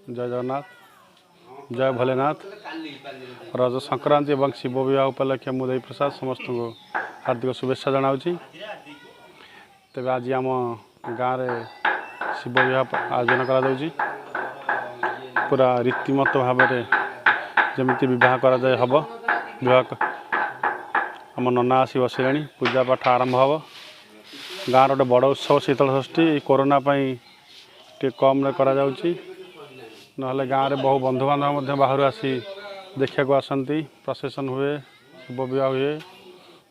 जय जगन्नाथ जय भोलेनाथ रज संक्रांति और शिव विवाह उपलक्षे मुदई प्रसाद समस्त को हार्दिक शुभेच्छा जनावि। तेज आज आम गाँव में शिव विवाह आयोजन करा पूरा रीतिमत भाव में जमी बह कर हम विवाह आम नना आसी बसले पूजा पाठ आरंभ हम गाँव गोटे बड़ उत्सव शीतल षष्ठी कोरोना टे कम करा ना गाँव में बहु बंधु बांधव बाहर आसी देखा आसती प्रोसेसन हुए शुभ विवाह हुए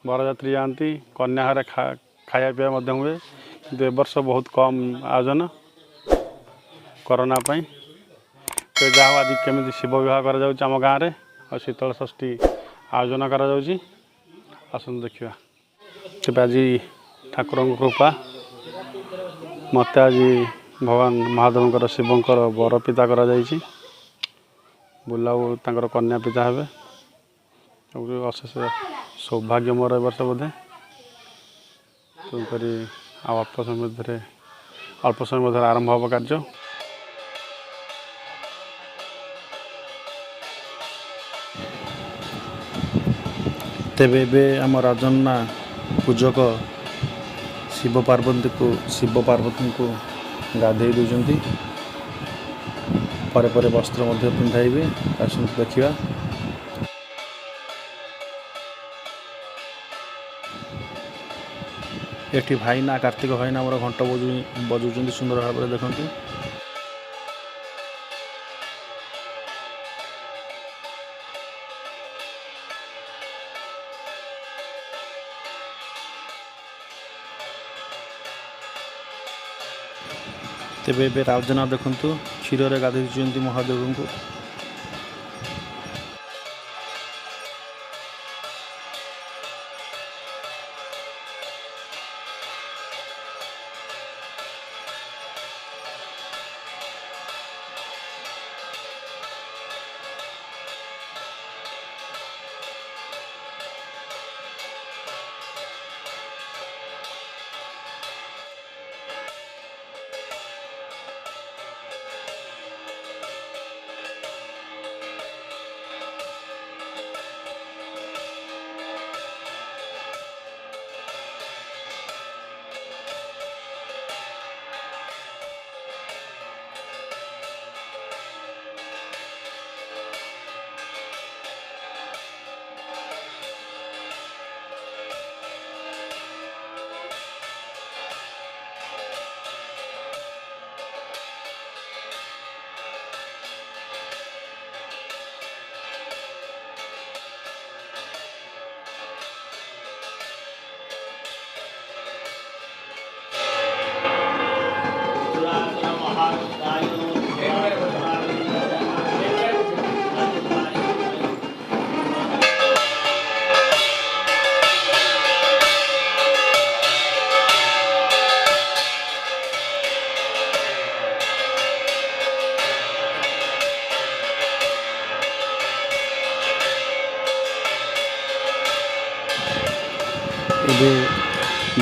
बरजात्री जाती कन्या घर खाया पीवा हुए कि वर्ष बहुत कम आयोजन कोरोना तो जहाँ आज केमी शिव विवाह करम गाँव में और शीतल षष्ठी आयोजन कर देखा तेज आज ठाकुर कृपा मत आज भगवान महादेव शिवंकर बर पिता कर बुलाऊ तर कन्या पिता हे अशेष सौभाग्य मोर वर्ष बोधे तेणुक अल्प समय मध्य आरंभ हम कार्य तेबे आम राजन्ना पूजक शिव पार्वती को गाधे दूसरी पर वस्त्र पिंधाइबे देखा एठी भाईना कार्तिक भाईना मोर घंट बजाऊँ सुंदर भाव में देखते तेबे ए राजना देखु क्षीर में गाधे महादेव को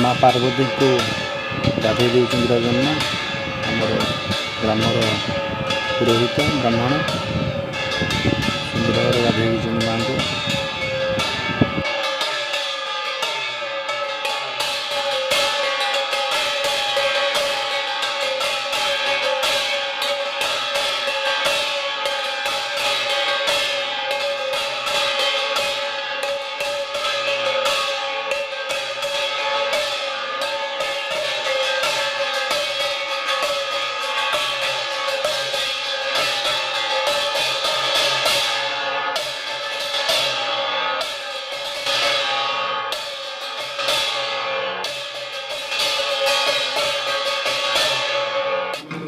माँ पार्वती को गाधे देउछन राजन्ना आमर ग्रामर पुरोहित ब्राह्मण सुंदर भाव गाधे माँ को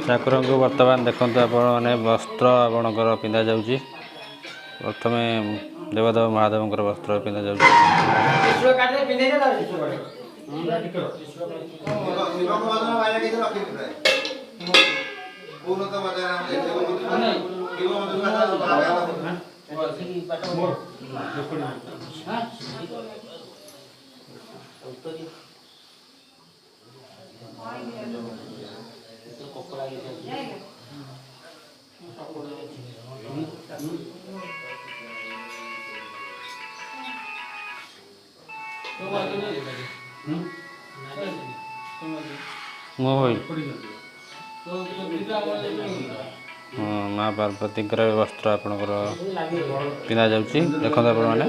ठाकुर को बर्तमान देखते आपने वस्त्र आपणकर पिंधा जाऊँगी प्रथम देवदेव महादेव वस्त्र पिंधा जाऊँगी मो भाई माँ पार्वती वस्त्र आपणकर पिंधा जाऊँगी देखते आपण मैंने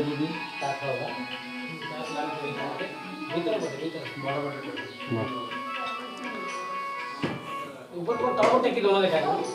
आज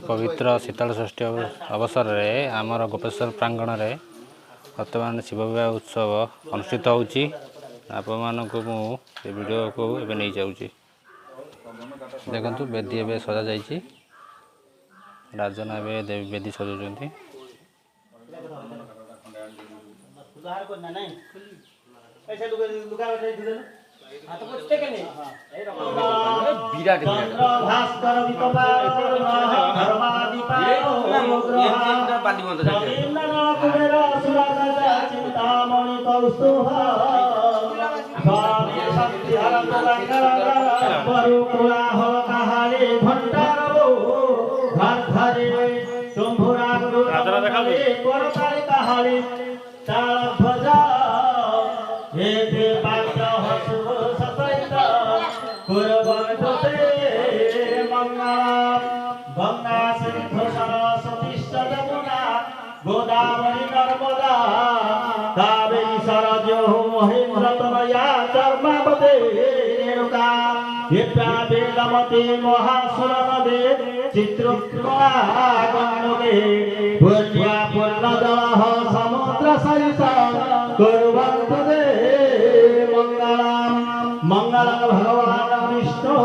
पवित्र शीतल षष्ठी अवसर में आमर गोपेश्वर प्रांगण में वर्तमान शिव विवाह उत्सव अनुष्ठित होउची आपण को वीडियो को एवं नहीं जाऊँगी देखु बेदी एवं सजा जाइए राजन एवं बेदी सजाऊँ गोदावरी नर्मदा कावेरी सरजो महेंद्र तनया चर्मावते रेणुका विद्या वेदमती महासुरनदे चित्रुक्ता गणगे पूर्या पूर्णजलः समुद्र सहित कुर्वन्तु ते मंगलम् मंगलं भगवान् विष्णु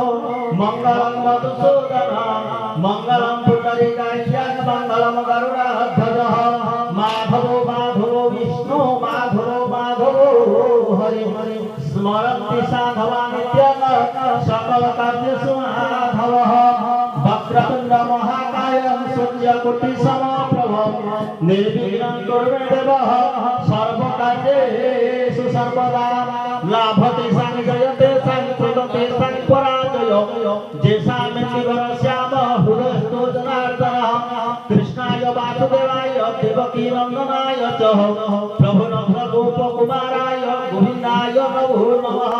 मंगलं मधुसूदन मंगलं पुंडरीकाक्ष मंगलं गरुडध्वजः माधवो माधवो विष्णु माधवो माधवो हरि हरि स्मरन्ति साधवा नित्यं सकल कार्येषु माधवः वक्रतुण्ड महाकायं सूर्यकोटि समप्रभं निर्विघ्नं कुरु मे देवः सर्वकार्येषु सर्वदा लाभते सां जयते सां कृतते सां पराजय जेषामिन्द्रश्याम हृदयस्थो जनार्दनः कृष्णाय वासुदेवाय देवकी नन्दनाय च प्रभु गोपकुमाराय गोविन्दाय नमो नमः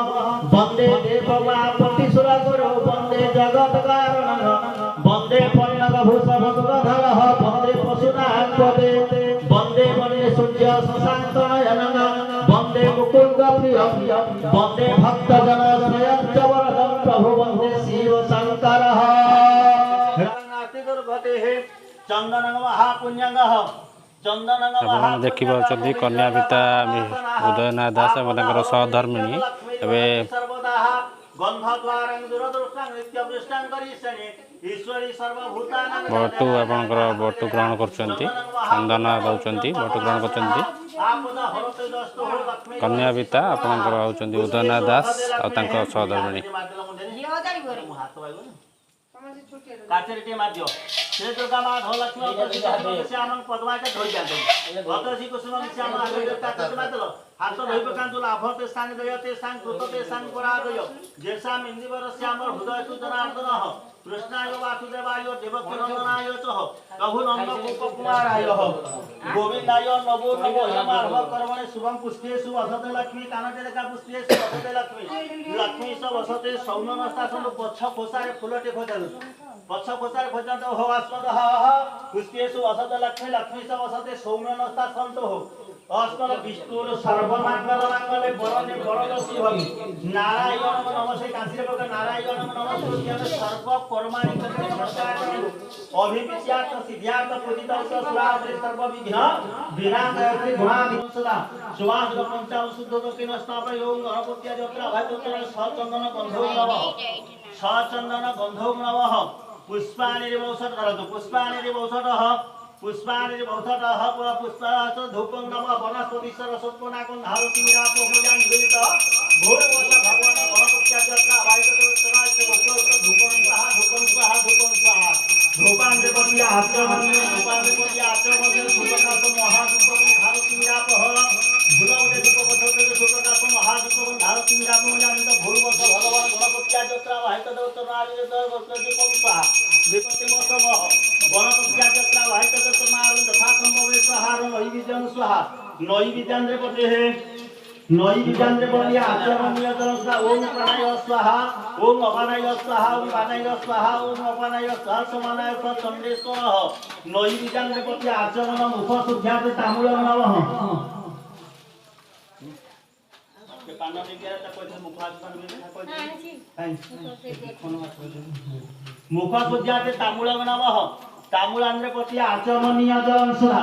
वन्दे देववापतिसुरगुरो वन्दे जगत्कारणं वन्दे पन्नगभूषणगधरः वन्दे पशुनाथपते वन्दे वन्दे सूर्य शशाङ्कनयनं वन्दे मुकुन्दप्रियं वन्दे भक्तजनश्रयं च वरदं प्रभु वन्दे शिवशङ्करः चन्दनं महापुण्यङ्गः आप देखिए कन्या पिता उदयनाथ दास और सहधर्मिणी एवं बटू आपणकर बटू ग्रहण कर चंदन दौरान बटू ग्रहण कर कन्या पिता आपणकर होउचंदी उदयनाथ दास और सहधर्मिणी काचरीटे माध्य श्री दुर्गा माधव लक्ष्मी श्याम पद्मा के धोई जाते भद्रसी कुसुम श्याम आगे मातल हाथ धोई पकांतु लाभते स्थान दयते स्थान कृतते स्थान परादय जेसा इंदिवर श्याम हृदय तु जनार्दनः कृष्णाय वासुदेवाय देवकी नंदनाय च प्रभु नंद गोपकुमाराय गोविंदाय नमो नमो हेमार्भ कर्मणे शुभम पुष्पेषु वसते लक्ष्मी कानटेका पुष्पेषु वसते लक्ष्मी लक्ष्मी स वसते सौननस्ता सनु पछ खोसारे फुलटे खोजालु पछ खोसारे खोजान्त हो अस्मदः पुष्पेषु वसते लक्ष्मी लक्ष्मी स वसते सौननस्ता सन्तो हो अस्मल विष्णुर सर्वमंगल मंगले वरदे वरद शिवम नारायण नमस्ते कांसी प्रकार नारायण नमस्ते सर्व कर्माणि करते संस्कार अभिविद्यात सिद्ध्यात पूजित सुरावृत सर्व विघ्न विनाशयते गुणाधिसदा सुवास पंचाव शुद्ध दक्षिण स्थापय ओम गणपत्या जत्रा भाइतोत्र सचंदन गंधो नमः सचंदन गंधो नमः पुष्पाणि औषध करतु पुष्पाणि औषधः पुष्पाणि औषधः पुष्पास धूपं नमः वनस्पति सरस्वत्पनाकं धारति विरापो पूजा निवेदित भूर्वस भगवान गणपत्या जत्रा भाइतोत्र धूपं स्वाहा धूपं स्वाहा धूपं स्वाहा धूपां देवत्या आचमनीय धूपां देवत्या आचमनीय धूपकास महाधूपं धारति विरापः भूलवते धूपकथोते धूपकास महाधूपं धारति विरापो जानित भूर्वस भगवान गणपत्या जत्रा भाइतोत्र नारियत धूपं स्वाहा विपत्ति मोक्षमः गणपत्या जत्रा भाइतोत्र नारियत तथा संभवे स्वाहा नैवेद्यं स्वाहा नैवेद्यं देवते है नैवेद्यं बोलिया आचमनीय जलसा ओम प्राणाय स्वाहा ओम अपानाय स्वाहा ओम पानाय स्वाहा ओम अपानाय स्वाहा समानाय स्वाहा चंडेश्वर नैवेद्यं देवते आचमन मुख शुद्ध्याते तामूल नमः के पाना ने गया त कोइ मुख आचमन में मुख शुद्ध्याते तामूल नमः तामूलांद्रे पति आचमनीय जलंसुधा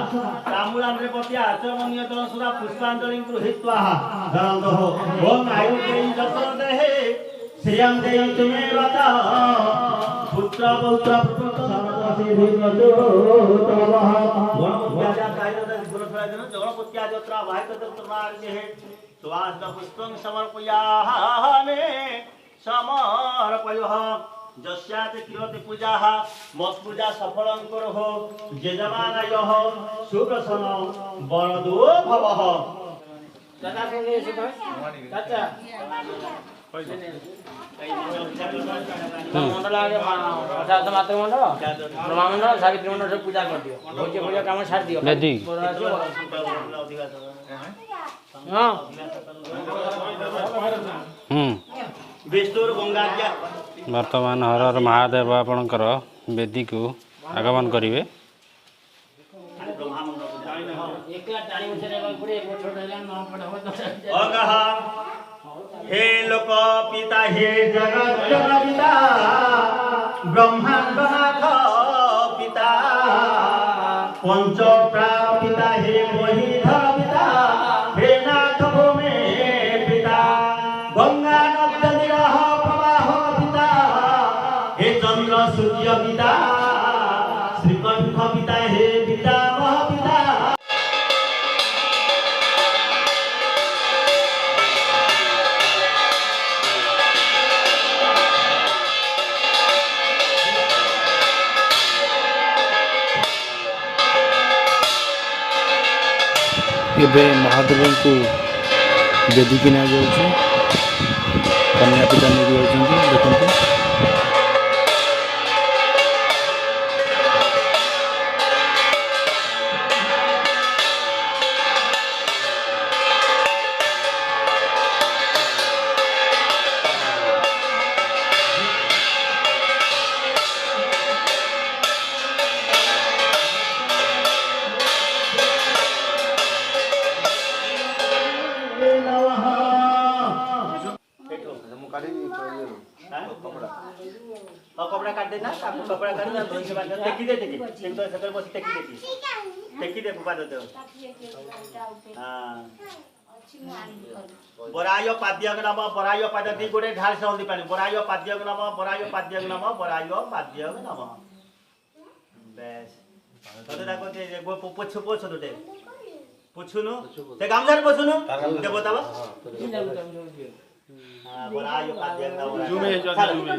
तामूलांद्रे पति आचमनीय जलंसुधा पुष्पांजलि गृहीत्वा धरन्तु ओम आयुर्देहि जत्रदेहे श्रियं देहि मे वचा पुत्र पौत्र पुत्र सर्वसी भिन्नतो तवः गणपत्या गणपत्या जत्रा भाइतोत्रनार्ये सुवास पुष्पं समर्पयामि समर्पयोः जस्याते किरते पूजाः मत्पूजा सफलं करोः यजमानयः सुप्रसन्न वरदो भवः दादा से चाचा मंडल आगे अर्थात मात्र मंडल ब्रह्मा मंडल सावित्री मंडल सब पूजा कर दियो भोज भोज काम छाड़ दियो बेदी हां विष्णुर गंगाज्ञा वर्तमान हर हर महादेव आपणकर वेदी को आगमन करेंगे हे लोक पिता हे जगत पिता ब्रह्मांडनाथ पिता पंच पिता हे मोहिधर पिता हे नाथ भूमे पिता गंगा नदी प्रवाह पिता हे चंद्र सूर्य पिता श्रीकंठ पिता हे पिता पिता ଏବେ ମହାଦେବଙ୍କୁ ବେଦିକି ନିଆଯାଉଛି କନ୍ୟା ପିତା ନେଇକି ଯାଉଛନ୍ତି ଦେଖନ୍ତୁ कपड़ा काट देना आपको कपड़ा काट देना धोई के बाद टेकी दे टेकी एक तो सकल बस टेकी टेकी दे फुपा देते हो हां बरायो पाद्यक नाम बरायो पाद्यक गोटे ढाल से हल्दी पानी बरायो पाद्यक नाम बरायो पाद्यक नाम बरायो पाद्यक नाम बेस तो देखो जे गो पोछ पोछ दोटे पुछुनु ते गामझार पुछुनु ते बतावा हां बरायो पाद्यक नाम जुमे जुमे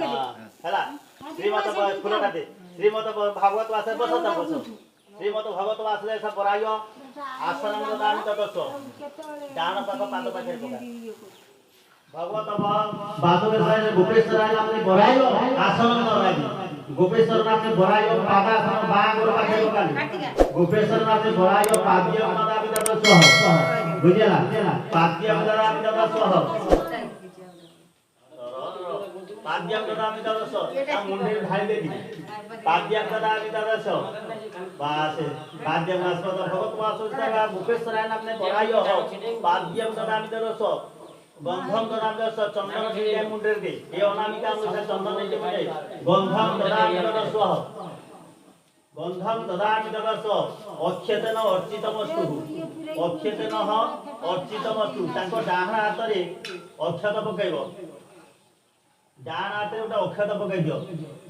हला श्रीमत फूल काटे श्रीमत भागवत वासे बसता बसो श्रीमत भागवत वासले सब बरायो आसन दान तदस दान पाक पाद पाखे पका भागवत बादवे सारे गोपेश्वर आले आपने बरायो आसन दराई गोपेश्वर आपने बरायो पादासन बागोर पाखे पका गोपेश्वर आपने बरायो पाद्य मदा विदा सह बुझेला पाद्य मदा विदा सह पाद्यम ददामि ददस आ मुंडे ढाई देबी पाद्यम ददामि ददस बास पाद्यम आस्पद भगवत वासुदेव भूपेश्वराय नामने बराय हो पाद्यम ददामि दरस गंधम ददामि दरस चंदन छिड़िया मुंडे दे ए अनामिका अनुसार चंदन नहीं मुंडे गंधम ददामि दरस गंधम ददामि दरस अक्षतेन अर्चितमस्तु अक्षतेन अर्चितमस्तु ताको डाहण हाथ रे अक्षत पकाइबो डाहण हाथ रे उटा अक्षत पकाइ दियो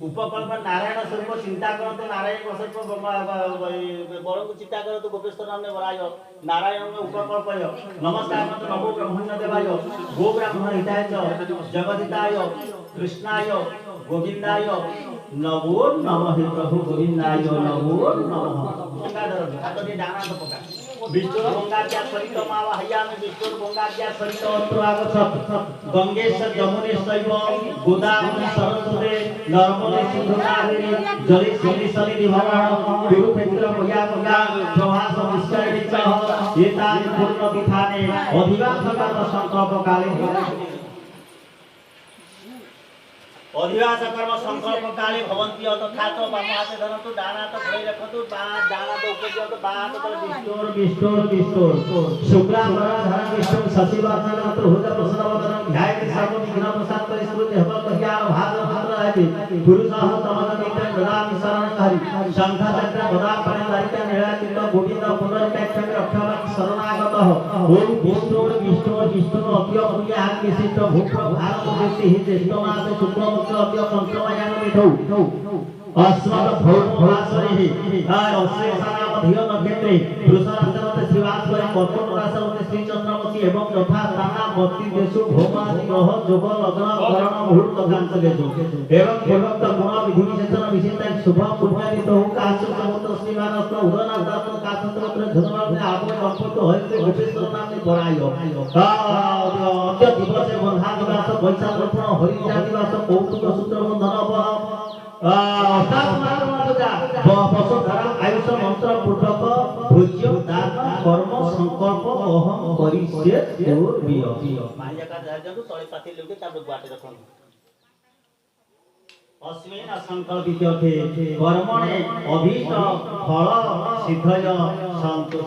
उपकल्प नारायण स्वरूप चिंता करते नारायण स्वरूप बड़ को चिंता करते गोपेश्वर नाम ने बराय नारायण में उपकल्पय नमस्कार मत नमो ब्रह्मण्य देवाय गो ब्राह्मण हिताय जगदिताय कृष्णाय गोविंदाय नमो नमः प्रभु गोविंदाय नमो नमः गंगाधर हाथी डाना तो पका विष्णु गंगाज्ञा सरित मावा हया में विष्णु गंगाज्ञा सरित अत्रुआगत गंगेश जमुनेशैव गोदावरी सरस्वती नर्मदे सिंधुकावेरी जले सरि निभवः कुरुक्षेत्र मया गंगा प्रवास विस्तारित च एतानि पूर्ण विधाने अधिवासकर्म संकल्प काले अधिवास कर्म संकल्प काले भवन्ति तथा च बाम हाते धरन्तु डाना त भरै रखन्तु डाना त ऊपर दियन्तु बाम त विष्णु शुक्लाम्बरं धरं विष्णु शशिवर्णं मात्र हुत प्रसन्नवदनं ध्यायति सर्वविघ्न प्रशान्त स्मृति हव कल्याण भागवत आदि पुरुषः तमदमितं ददामि शरणं हरि शंख चक्र गदा फणिधारिका नीलाचित गोविंद पुनर्प्रेक्षक रक्षक शरणागतः ओम विष्णु अप्य पुण्य विशिष्ट भूप भारत देशे हि ज्येष्ठ मास शुक्ल अद्य पंचमयान मिठौ अस्मद भौमासरे अश्वेशानामधिय नक्षत्रे वृषराजवते श्रीवासवरे कर्कटराशवते श्री चंद्रमसी एवं यथा स्थाना मति देशु भौमादि ग्रह जोग लग्न करण मुहूर्त कांत देशु एवं पूर्वोक्त गुण विधि विशेषण विशिष्ट शुभ पुण्यादित हो काशु समुद्र श्रीमान अस्त्र उदना दातन काशत्र धनवाने आपने संपत्त होते गोपेश्वर नामने बरायो अद्य दिवसे बंधा दिवस वैशाख रोपण हरिजा दिवस कौतुक सूत्र बंधन आयुष मंत्र पूर्वक भोज्य दान कर्म संकल्प अहम करिष्ये अस्मिन् संकल्पिते कर्मणे अभीष्ट फल सिद्धय सन्तु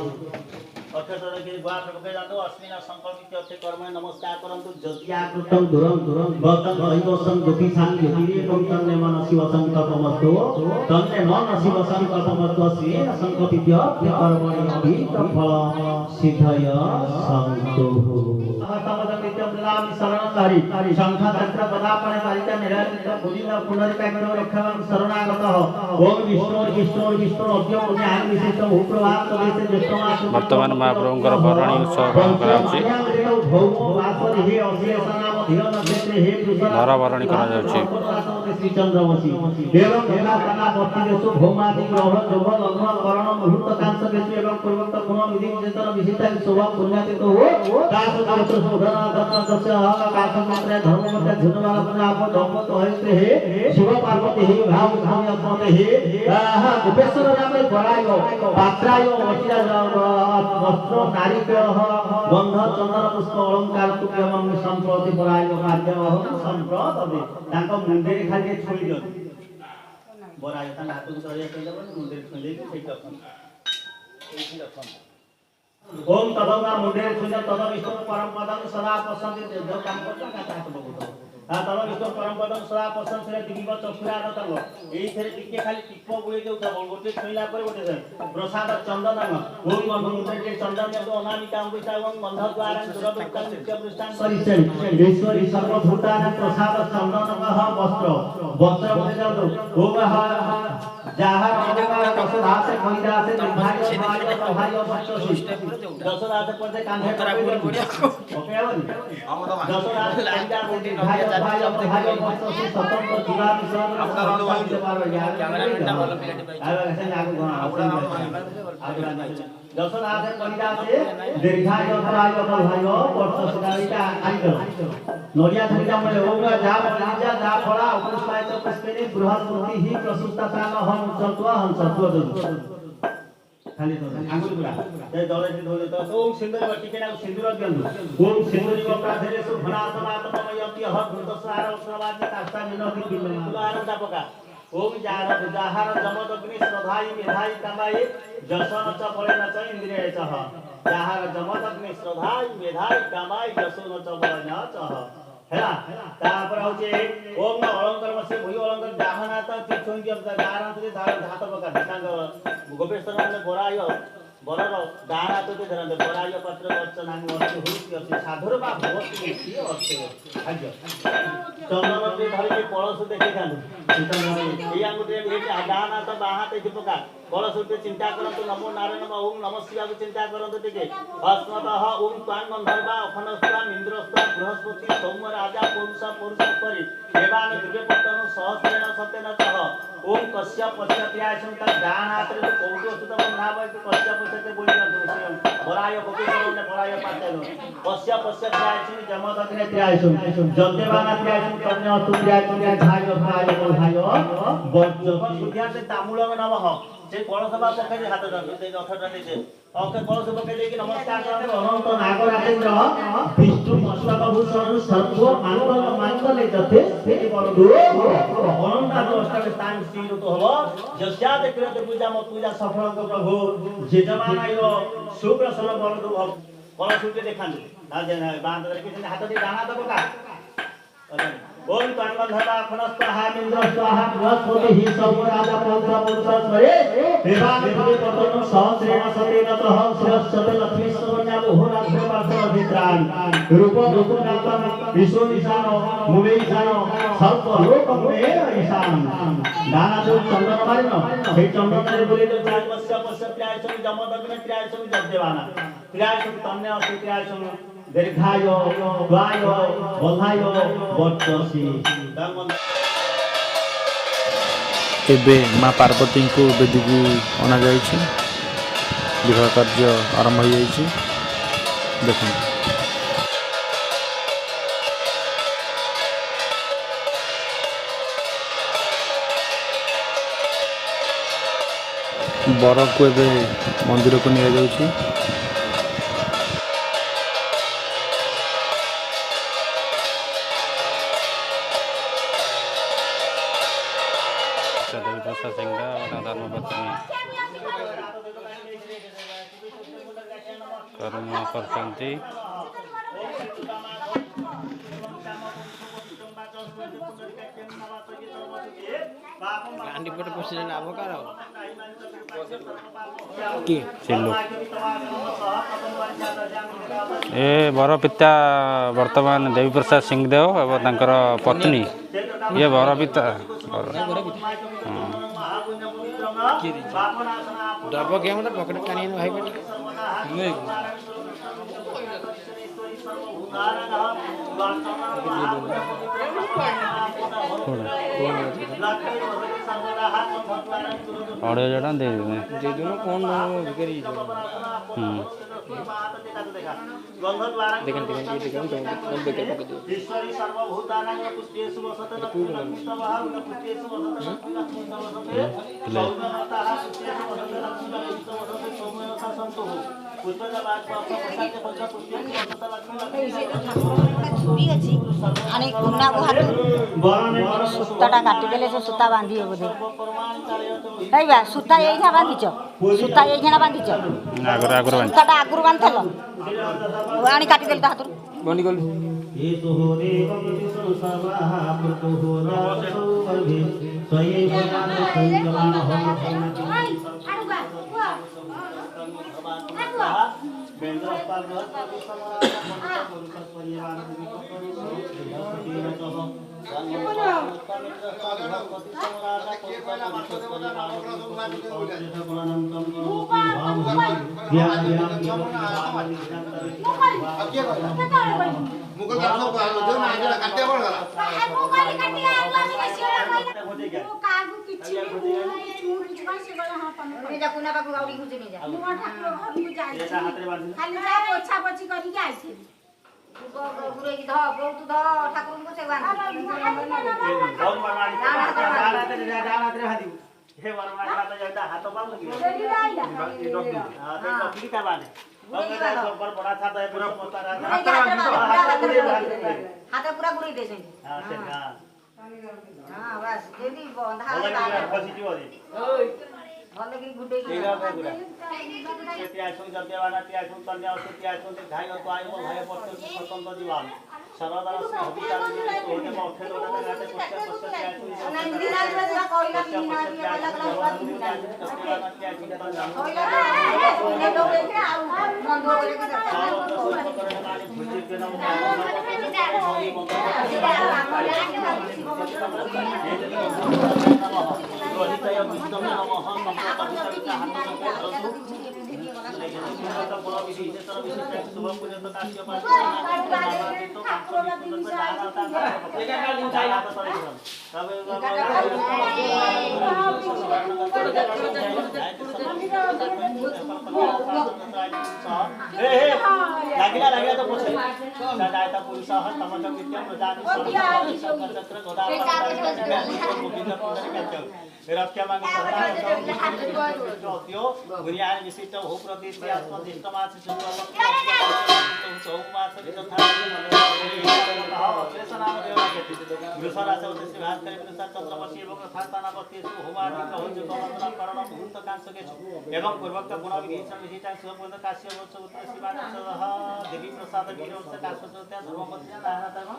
अक्षर के गुआ प्रभुके जातो अस्मिना संकल्पित अर्थे कर्म नमस्कार करंतु जत्याकृतं दूरं गतं दैवसं ज्योतिषां ज्योतिरेकं तन्ने मन शिव संकल्पमस्तु तन्ने मन शिव संकल्पमस्तु अस्मिन् संकल्पित कर्मणि अभीष्ट फल सिद्धय सन्तु समदमित्यं ददामि शरणं शंख चक्र गदा फणिधारिका नीलाचित गोविंद पुनर्प्रेक्षक रक्षकं शरणागतः ओम विष्णु अद्य पुण्यान् विशिष्ट भूप्रभात देशे ज्येष्ठमास वर्तमान महाप्रभुଙ୍କର ବରଣୀ ଉତ୍ସବ ପାଳନ କରାଯାଉଛି ଧର ବରଣୀ କରାଯାଉଛି शिव पार्वती वस्त्र नारिकेल गंध चंदन पुष्प अलंकार तुक्यम संप्रति बराय कार्यम संप्रति तांको मुंडे खाली छुई दियो बराय ता हाथ को चले कहले मुंडे छुई दे ठीक रखन एठी रखन ओम तदंगा मुंडे छुई तद विष्णु परम पदं सदा पसंद जो काम करता का हाथ बगुतो तद विष्णु परम पदं सदा पसंद से दिव्य चक्षुरा तंग एई थरे टिके खाली टिप बुळे देउता गोटे छुईला पर गोटे प्रसाद चंदन ओम मुंडे के चंदन जो अनामिका अंबिका एवं बंध द्वारा दुर्गता नित्य पृष्ठान सरी ईश्वरी सर्वभूतान प्रसाद चंदनकः वस्त्र बोले जातो ओम जाहा अनगा दशदास महिदास निर्भाग्य भाग्य भाग्य वस्तु दशदास पदे कांधे ओके आवनी दशदास कांधा भाग्य भाग्य वस्तु स्वतंत्र जीवा विश्वास आपका पारो यार कैमरा वाला प्लेट दशदास महिदास दीर्घाय भाग्य भाग्य वस्तु सुदारिका आइलो नोरिया धरिका मले ओम जा फला उपस्पायत पुष्पेनि बृहस्पति ही प्रसुस्ता हम सत्व खाली तो आंगुल गुला ते दले धोले तो ओम सिंदूर टिकेना सिंदूर दियंदु ओम सिंदूर प्रार्थने सु भनातनातमयति ह भूतसार उसवाद कास्ता मिनोति बिलुआर दा पका ओम जाहार जमदग्नि श्रद्धाई मेधाई कामाई जसन च बलेन च इंद्रिय च जाहार जमदग्नि श्रद्धाई मेधाई कामाई जसन च बलेन च हैला तापर होचे ओम न अलंकार मसे भई अलंकार जाहनात तिछंगी अब दारांत धात बका दिसांग गोपेश्वर ने गोराय बरर डाना तो धरंत गोराय पत्र अर्चना अर्थ होई अछि साधुर बा भगवती की अर्थ भाग्य चंद्रमती धरि के कलश देखि खानु ए आंगुटे ए डाना तो बाहाते दीपका कलश उठे चिंता करंतु नमो नारायण ओम नमः शिवाय चिंता करंतु टिके अस्मतः ओम त्वां गंधर्वा अखनस्त्वा इंद्रस्त्वा बृहस्पति सौम राजा पुरुष परि देवान दिव्यपतन सहस्रेण सतेन तः ओम कस्य पश्यत्यासं तत् दानात्र तो कौटो सुतम नाम कस्य पश्यते बोलिना दोषयं बराय गोपेश्वर ने बराय पातेन कस्य पश्यत्यासं जमदग्ने त्यासं जदेवान त्यासं कन्या तुल्यासं झाय भाय बज्र सुध्याते तामुलंग नमः जे कलशबा पके हाथ दे अथटा दे ओके कलश पके देकी नमस्कार करते अनंत नागराजेन्द्र विष्णु मस्तकभूषण सर्व मांगल्य जते सेति बलदु अनंत अष्टक स्थान श्री ऋतु हबो जस्याते कृत पूजा म पूजा सफल प्रभु जेजमानाय सुप्रसन्न बलदु कलश उठे देखानु ना बांध करके हाथ दे दाना दबो का ओम तांगंधरा खनस्वाहा इंद्रस्वाहा बृहस्पति ही सौम राजा पंच पुरुष स्वरे देवान दिव्य पतन सहस्रेण सतेन तः श्रेष्ठते लक्ष्मी सवन्या बहुरात्र पार्श्व भित्रान रूप रूपनाथम विष्णु ईशान मुमे ईशान सर्व लोक मुमे ईशान दाना जो चंद्र मारिन हे चंद्र ने बोले तो चार पश्य त्रायसम जमदग्नि त्रायसम जदेवाना त्रायसम तन्य त्रायसम दीर्घाय द्वाय बधाय बच्चसी ଏବେ ମା ପାର୍ବତୀଙ୍କୁ ବେଦୀକୁ ଅଣାଯାଇଛି ବିବାହ କାର୍ଯ୍ୟ ଆରମ୍ଭ ହୋଇଯାଇଛି ଦେଖନ୍ତୁ ବରକୁ ଏବେ ମନ୍ଦିରକୁ ନିଆଯାଉଛି ଦେବୀପ୍ରସାଦ ସିଂହଦେଓ ଏବଂ ଧର୍ମପତ୍ନୀ କର୍ମ କରୁଛନ୍ତି। ଏ ବର ପିତା ବର୍ତ୍ତମାନ ଦେବୀପ୍ରସାଦ ସିଂହଦେଓ ଏବଂ ତାଙ୍କର ପତ୍ନୀ ଇଏ ବର ପିତା ଅଢ଼େଇ ହଜାର ଟଙ୍କା ଦେଇଦେବେ छुरी अच्छी आने कुन्ना को हाथ सूताटा काटिदेले से सूता बांधी हे बोधे बा सूता एइठा बांधिच सूता एइठा बांधिच सूताटा आगुरु बांधल आनी काटिदेले ता हाथ बंदी गल ये तो हो देव सर्वहा पुरतो हो रासो अर्भे स्वये भगवान संकलन मुगल का सब जो ना जो काटे बोल गला मुगल काटे आगु आमी कसिया को कागु किछि छूट छुआ से गला हां पने जा कुना बाबू गाउडी खुजे नि जा मुआ ठाकुर घर मु जाई खाली जा पोछा पोछी करी के आइछे गुरे की ध बहुत ध ठाकुर को सेवा बहुत मारवाड़ी डाला तेरे हाथी हे मारवाड़ी खाता जाता हाथ बाल लगी हां ते लकड़ी का बाने पर बड़ा छाता है पूरा मोटा हाथ पूरा गुरी दे हां से हां ହଁ ବାସ୍ ଯଦି ବନ୍ଧା ଭଲ ହେଲା କି ଖସିଯିବ ଯେ ଭଲ କି ଗୁଡେଇକି ଏଇଟା ଗୁଡ଼ା ତ୍ୟାସୁ ଯଜ୍ଞବାନା ତ୍ୟାସୁ କନ୍ୟା ଅସୁ ତ୍ୟାସୁ ଧାଇ ତ ଆଇବ ଭାଇ ପତ୍ର ସ୍ୱତନ୍ତ୍ର ଜୀବନ ସରଦାର ହବିତା ହୋନେ ଅକ୍ଷେ ଦୋଟା ଗାତେ ପଶ୍ଚ ପଶ୍ଚ ତ୍ୟାସୁ ନନ୍ଦି ରାଜବା କହିଲା କି ନା କିଏ କହିଲା କହିଲା କହିଲା ଲୋକେ ଆଉ ନନ୍ଦ ବୋଲେ କି লাগিলা লাগিলা তো পছে দায়িত্ব পুলিশ হন তমজ বিদ্যা প্রজাতি চক্র গোদাবরী গোবিন্দ পুরস্কার কাজ रक्षा मांगे सरदार गुरिया विशिष्ट हो प्रतिष्ठा आत्मनिष्ठ मास चौमास तथा नाम देवना वृषराज उद्देश्य भाग करे अनुसार चंद्रमसी एवं स्थानावती होमादि कहज गमन करण मुहूर्त कांस के एवं पूर्वोक्त गुण विधिषण विधिता सुबोध काश्य उत्तर शिवान देवी प्रसाद विरोध काश्यचौत्या धर्मपति नारायण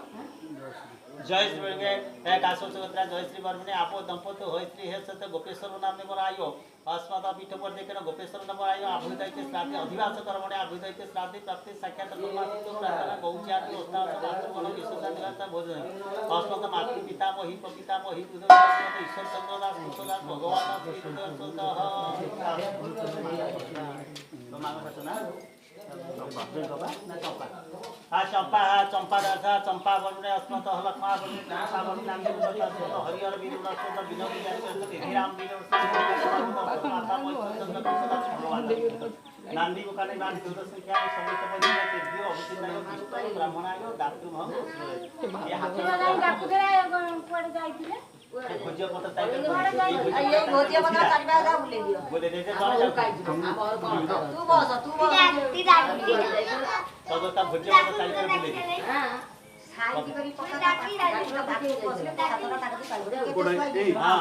जय श्री काश्यचौत्या जय श्री वर्मने आपो दंपति होय श्री हे सत्य गोपेश्वर नाम ने आयो अस्मदा पीठ पर देखना गोपेश्वर नाम आयो अभुदैत्य श्राद्ध अधिवास कर्मणे अभुदैत्य श्राद्ध प्राप्ति साक्षात परमात्मा प्रार्थना गौचार्य उस्ताद गण विश्वशांत भोजन अस्मद मातृ पितामही पितामही ईश्वर चंद्र दास मुसदास भगवान चंपा चंपा दासा चंपा वर्णे अस्मत लक्ष्मा वर्णे नाम हरिहर वीर विनोदी राम वीर नांदी मुखाने मान संख्या समित ब्राह्मणाय दातु भोज्य पत्र भोजिया पत्र चारिबा जा बुले दियो बोले दे तू बस तब भोज्य पत्र चारिबा बुले दे हां साइड करी पका हां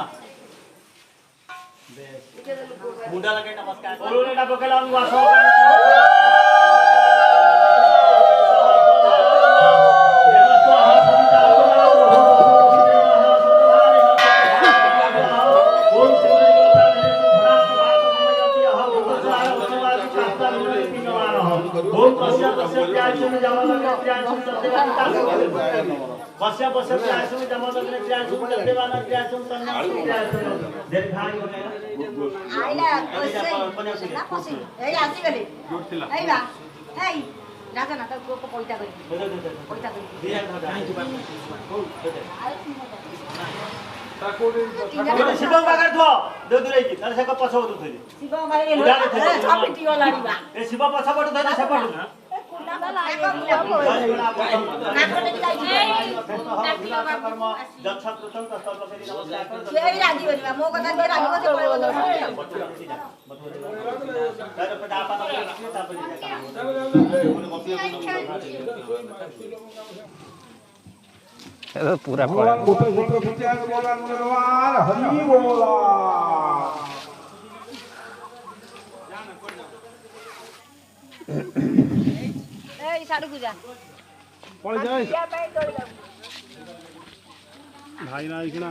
मुंडा लगे नमस्कार बोलो ने ना बकेला हम वासो बस्या बस्या त्यासु जमलग्न त्यासु देवाना त्यासु तन्नासु त्यासु दीर्घायु आइला ना पसी ए आसी गले ए बा ए राजा ना त को पैता करी पैता करी दिया धरा शिव बागर थो दो दुरै की तर सक पछो दु थली शिव मारे छापिटी वालाडी बा ए शिव पछो पट थले सपट पूरा पड़ा हरि बोला साडू पूजा पड़ जाए भाई ना इकना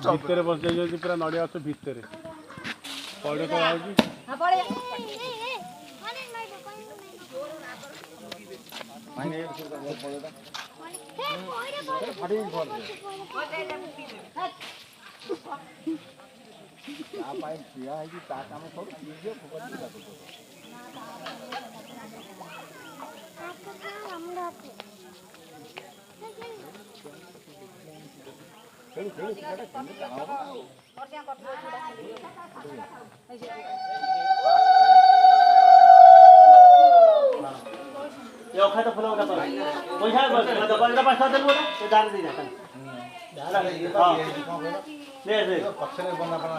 भितर बस जाई पूरा नड़िया गछ भितर पड़े तो आउची हां पड़े यो खा तो फुला उठा पैसा बस पास दे बोला ये दान दे ना हां ले ले पक्षरे बना बना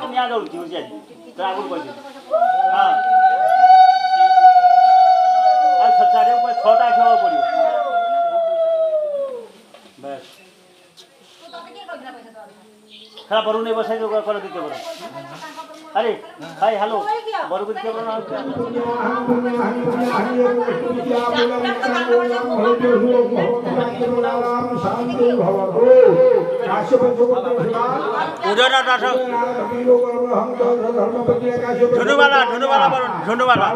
तुम यहाँ जाओ क्यों जाए ड्राइवर को हां आज सच्चारे ऊपर छोटा खेवा पड़ियो खरा बरू नहीं बसाई जो कल दिखे बरू अरे हाय हेलो बरू को दिखे बरू उधर ना झुंडवाला झुंडवाला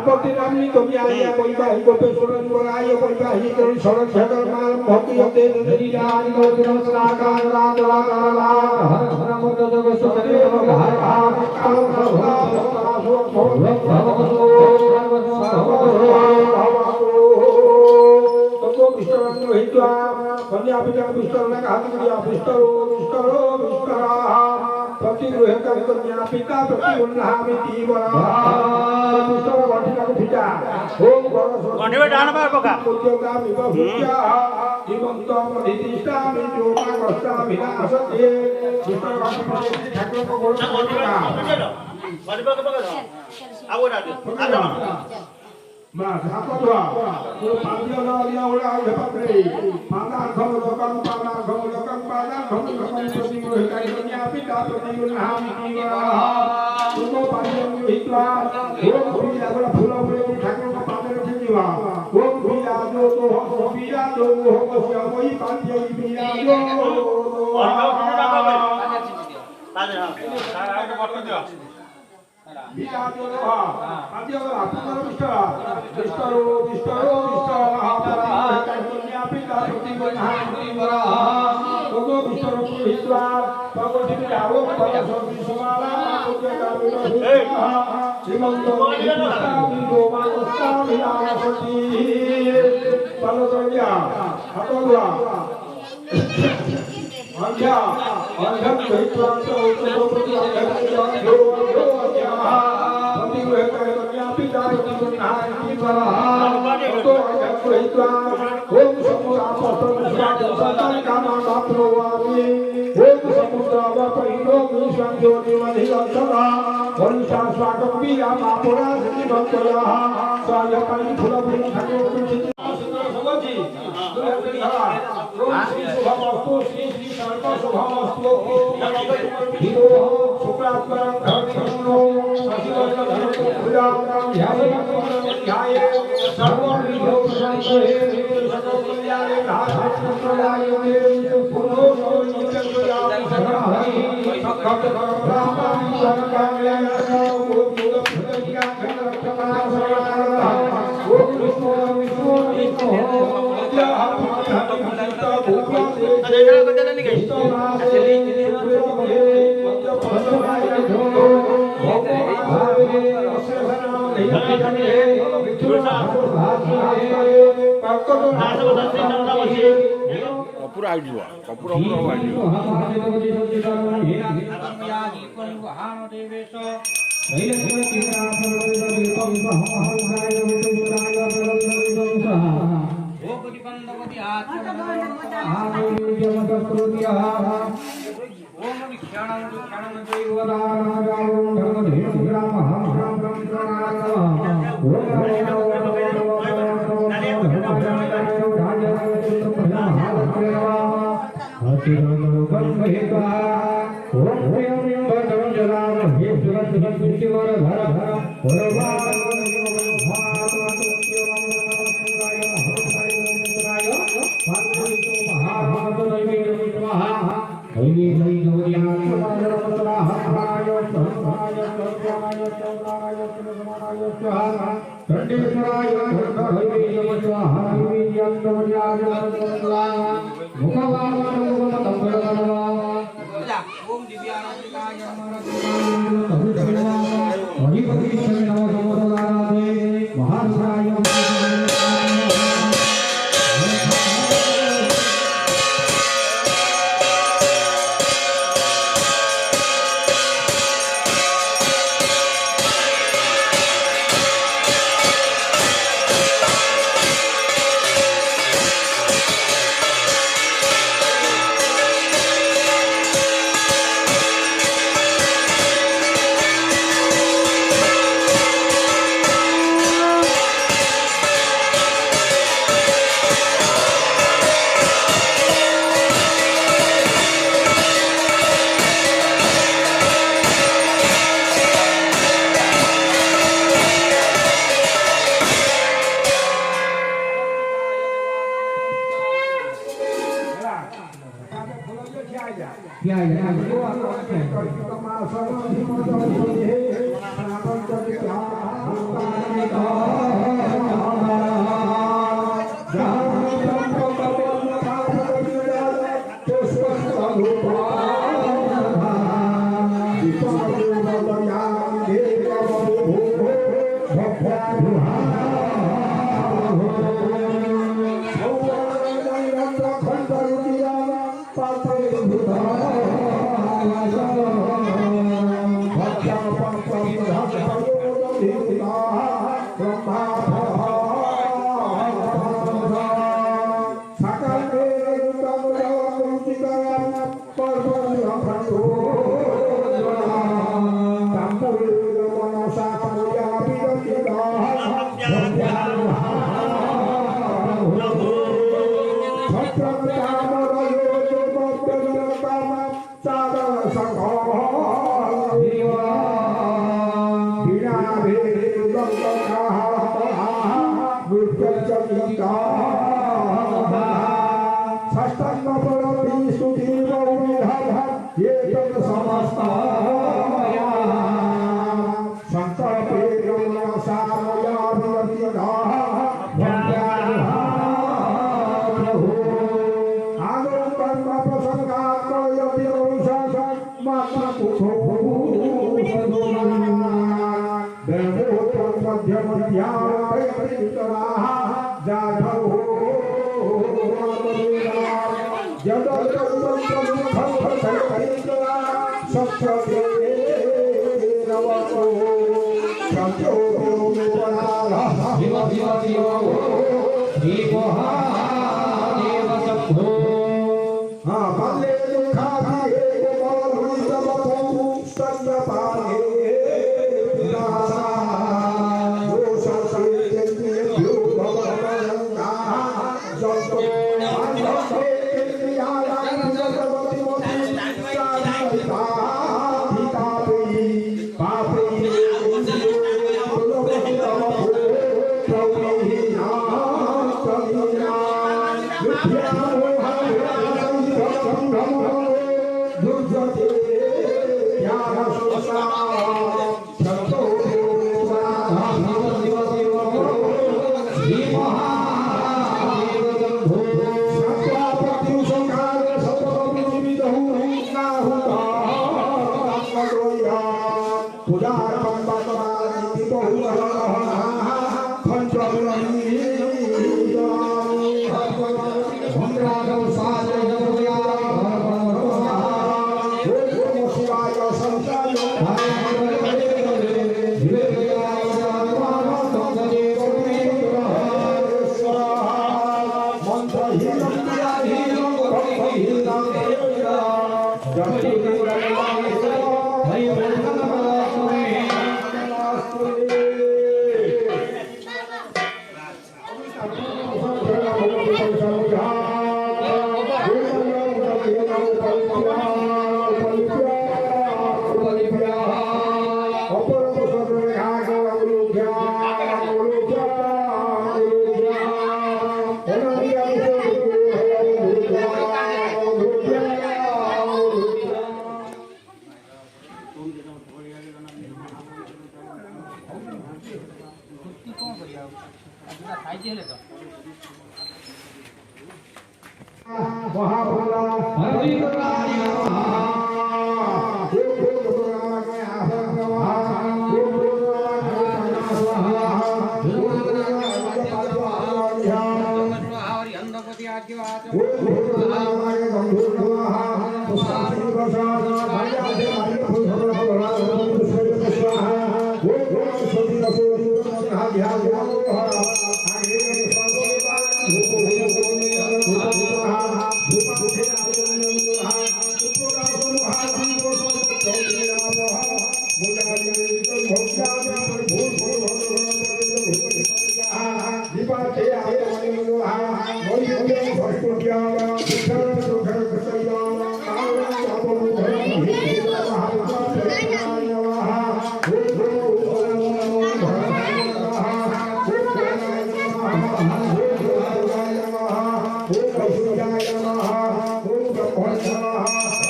Mas apa doa? Kalau panjang dia orang dapat beri. Pandan kamu lokang seperti mereka pita seperti ham tiga. Kalau panjang ikhlas, kalau bila pulau boleh Thakur को पाने रखे जीवा. वो बिया जो तो हो सिया वही panjang बिया जो. पूरा आइडिया पूरा Om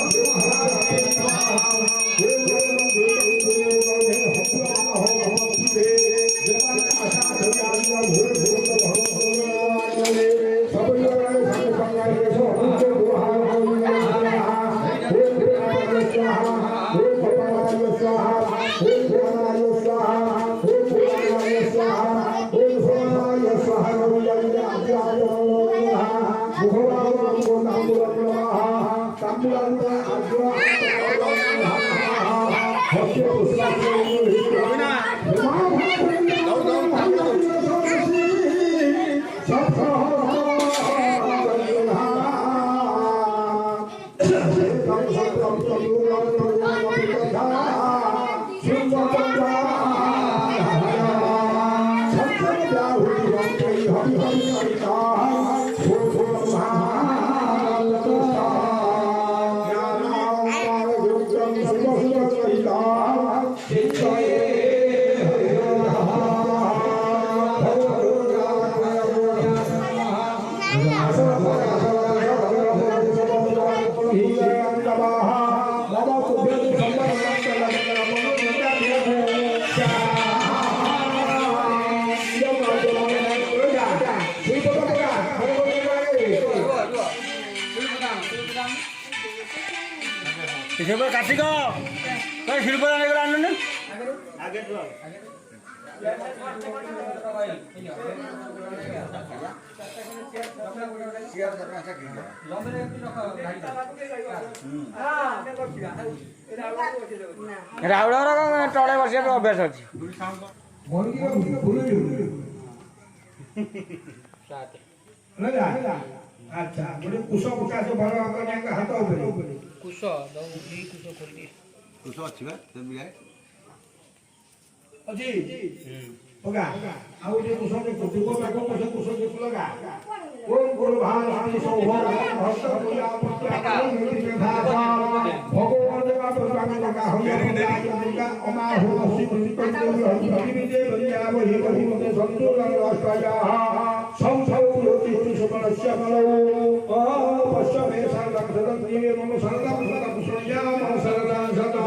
कार्तिक शिल्प आनु आगे ରାଉଳର ତଳେ ବସିବାକୁ ଅଭ୍ୟାସ ଅଛି। ଆଚ୍ଛା ଗୋଟେ କୁଶ କୁଟା ସେ ଭଲ ହାତ ଉପରେ କୁଶ ଅଛି ओगा आउ जे कुसम कुटुको पाको कुछ कुछ लगा ओम गुरु भान हरि सौभ भक्त पूजा पुस्तका भगवान देवा पुस्तका लगा होया दुर्गा अमा हो शिव निकट विदे बलिया वही वही मते संतुलन राष्ट्रया संसौ लोति सुमनस्य मलो पश्चिमे संगम सदन दिवे मम संगम सदन सुनिया मम सरदान सदा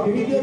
Big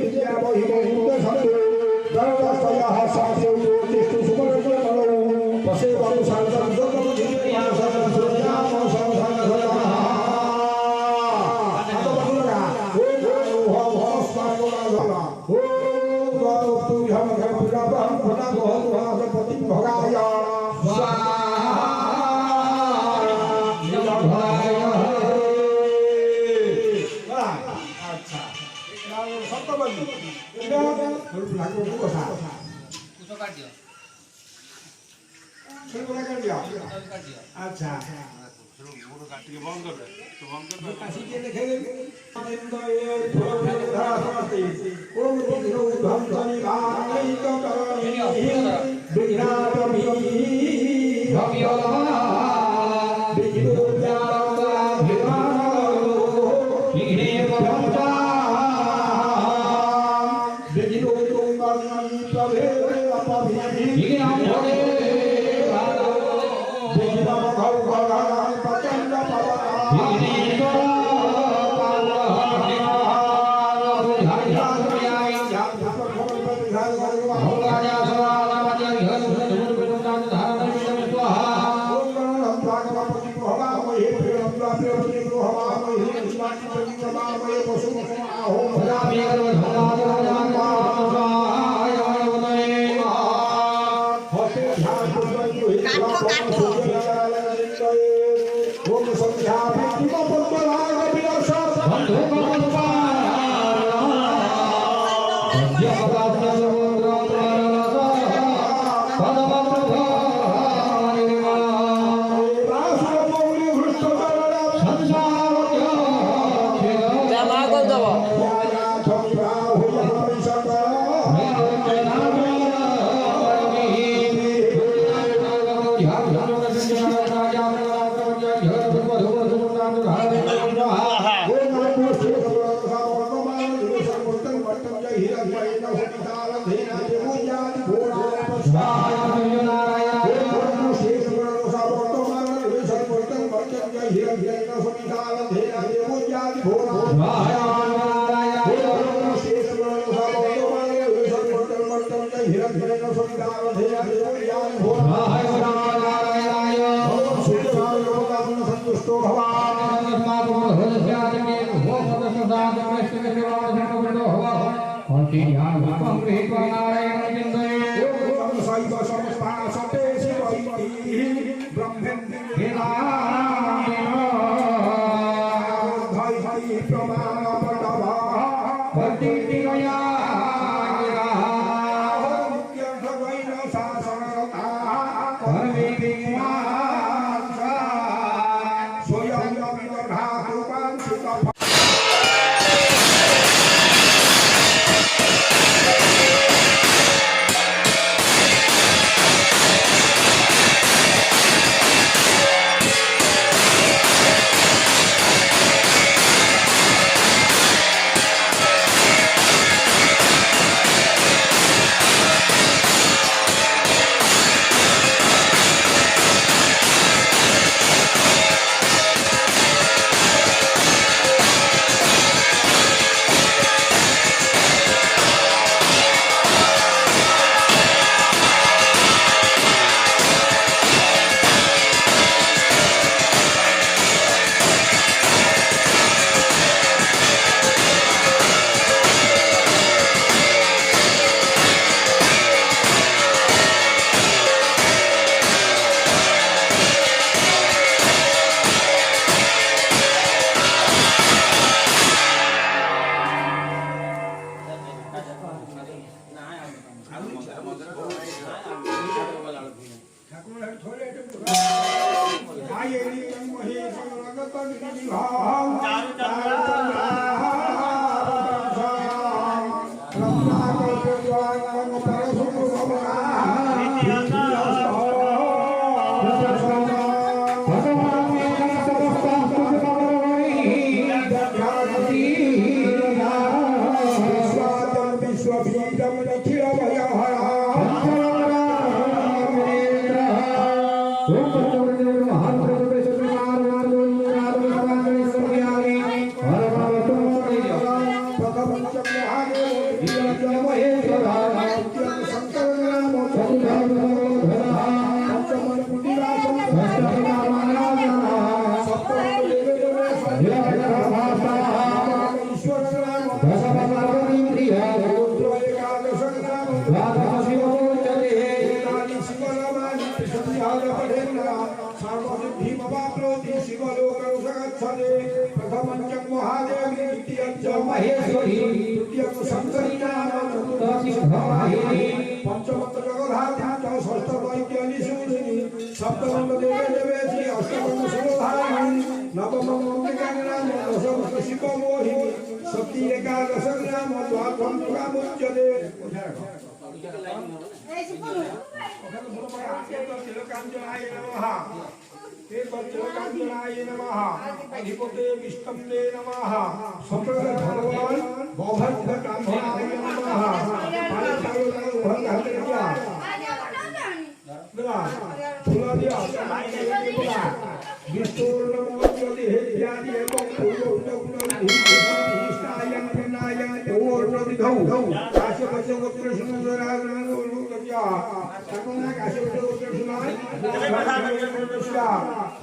फुला दिया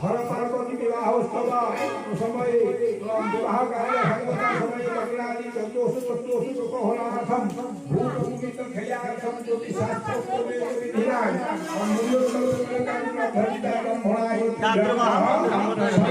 हर पार्वती विवाह समय विवाह कार्य समय कल्याणी संतोष संतोष कोहलार्थम भूत भूमित खेयार्थम ज्योति शास्त्र विधिराज और मूल्य का धरिता ब्रह्मणाय नमस्कार का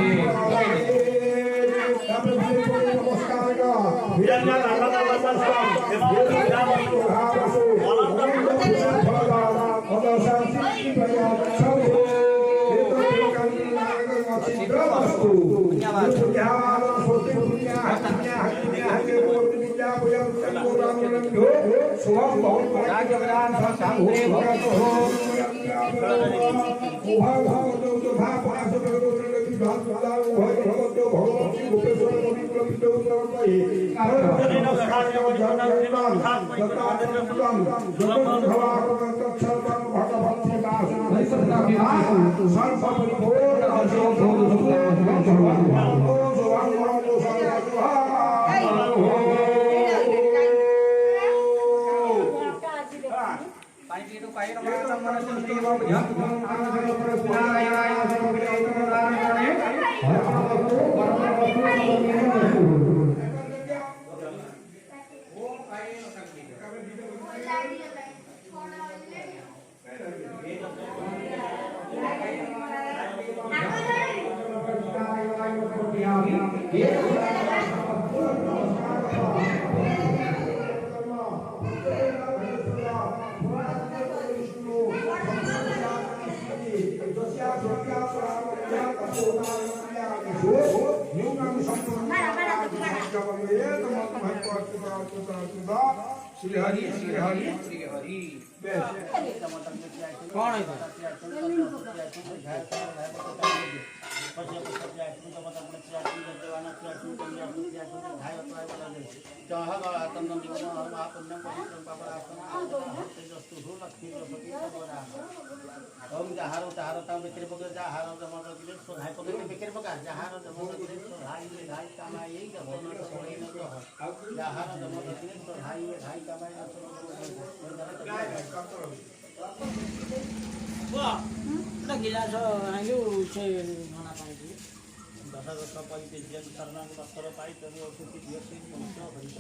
श्री हरि श्री हरि श्री हरि कौन है गिलास आइलु से मना पाइछु दशरथ परित्यज्य शरणागत अक्षर पाइ तबे औषधि दियो से मनुष्य भरित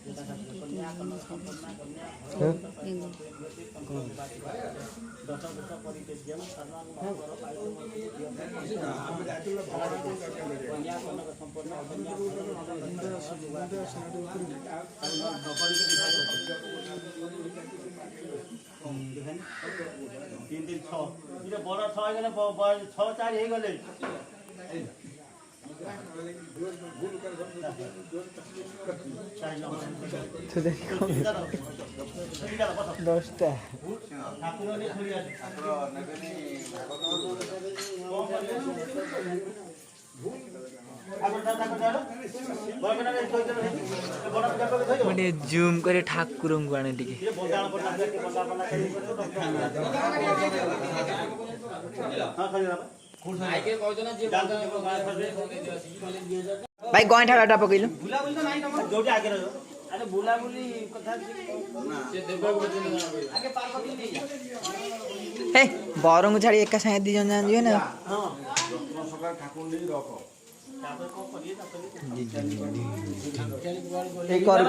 जेता कन्या कन्या संपन्ना कन्या दशरथ परित्यज्य शरणागत अक्षर पाइ तबे कन्या कन्या संपन्ना कन्या तीन दिन छ इधर बड़ा छ गले 6 4 हे गले दसटा मैले जुम गरे ठाकुरଙ୍କୁ आने टिके भाई गइठा डाटा पकइलु जोडी आगे रहो अरे बुलाबुली कथा से देवबाबू आगे पार्वती नहीं हे बरंगु छाडी एका संगे दि जन जान ना हां सका ठाकुर नहीं रखो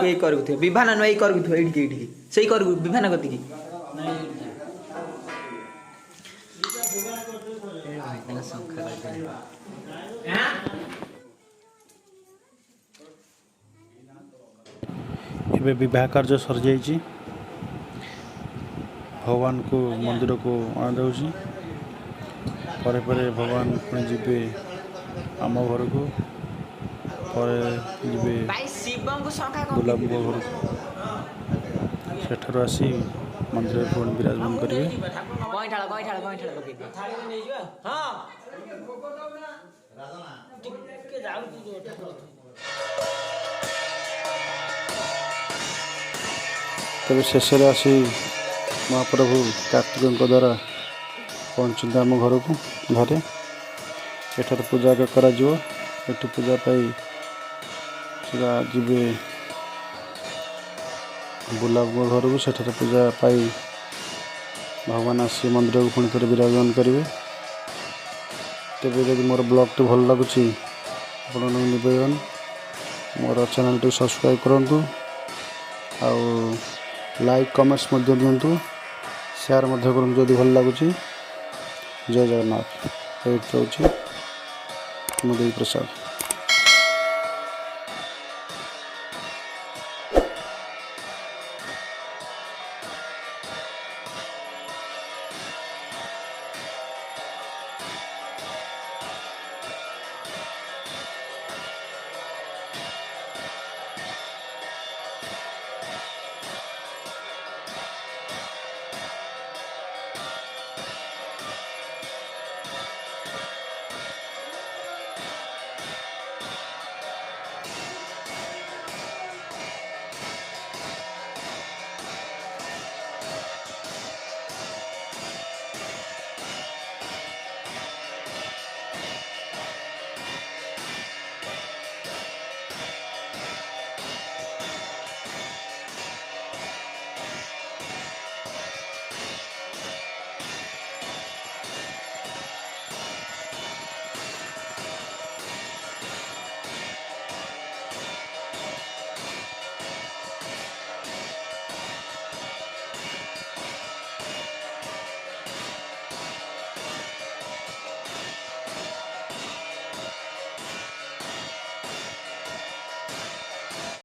एक करगु थियो विभान न एक करगु थियो एडी एडी सही करगु विभान गति की ଏବେ ବିବାହ କାର୍ଯ୍ୟ ସରିଯାଇଛି ଭଗବାନଙ୍କୁ ମନ୍ଦିରକୁ ଅଣାଯାଉଛି ପରେ ପରେ ଭଗବାନ ପୁଣି ଯିବେ ଆମ ଘରକୁ ପରେ ଯିବେ ଗୁଲାବଙ୍କ ଘରକୁ ସେଠାରୁ ଆସି ମନ୍ଦିରରେ ପୁଣି ବିରାଜମାନ କରିବେ ତେବେ ଶେଷରେ ଆସି ମହାପ୍ରଭୁ କାର୍ତ୍ତିକଙ୍କ ଦ୍ୱାରା ପହଞ୍ଚନ୍ତି ଆମ ଘରେ ଏଠାରେ ପୂଜା କରାଯିବ ଏଠି ପୂଜା ପାଇ ସେଟା ଯିବେ ବୁଲାବୁଲା ଘରକୁ, ସେଠାରେ ପୂଜା ପାଇ ଭଗବାନ ଆସି ମନ୍ଦିରକୁ ପୁଣି ଥରେ ବିରାଜମାନ କରିବେ। ତେବେ ଯଦି ମୋର ବ୍ଲଗ୍ଟି ଭଲ ଲାଗୁଛି ଆପଣଙ୍କୁ ନିବେଦନ ମୋର ଚ୍ୟାନେଲଟି ସବସ୍କ୍ରାଇବ୍ କରନ୍ତୁ, ଆଉ ଲାଇକ୍ କମେଣ୍ଟସ୍ ମଧ୍ୟ ଦିଅନ୍ତୁ, ସେୟାର ମଧ୍ୟ କରନ୍ତୁ ଯଦି ଭଲ ଲାଗୁଛି। ଜୟ ଜଗନ୍ନାଥ। ଏଇଠି ରହୁଛି ମୁଦେଇ ପ୍ରସାଦ।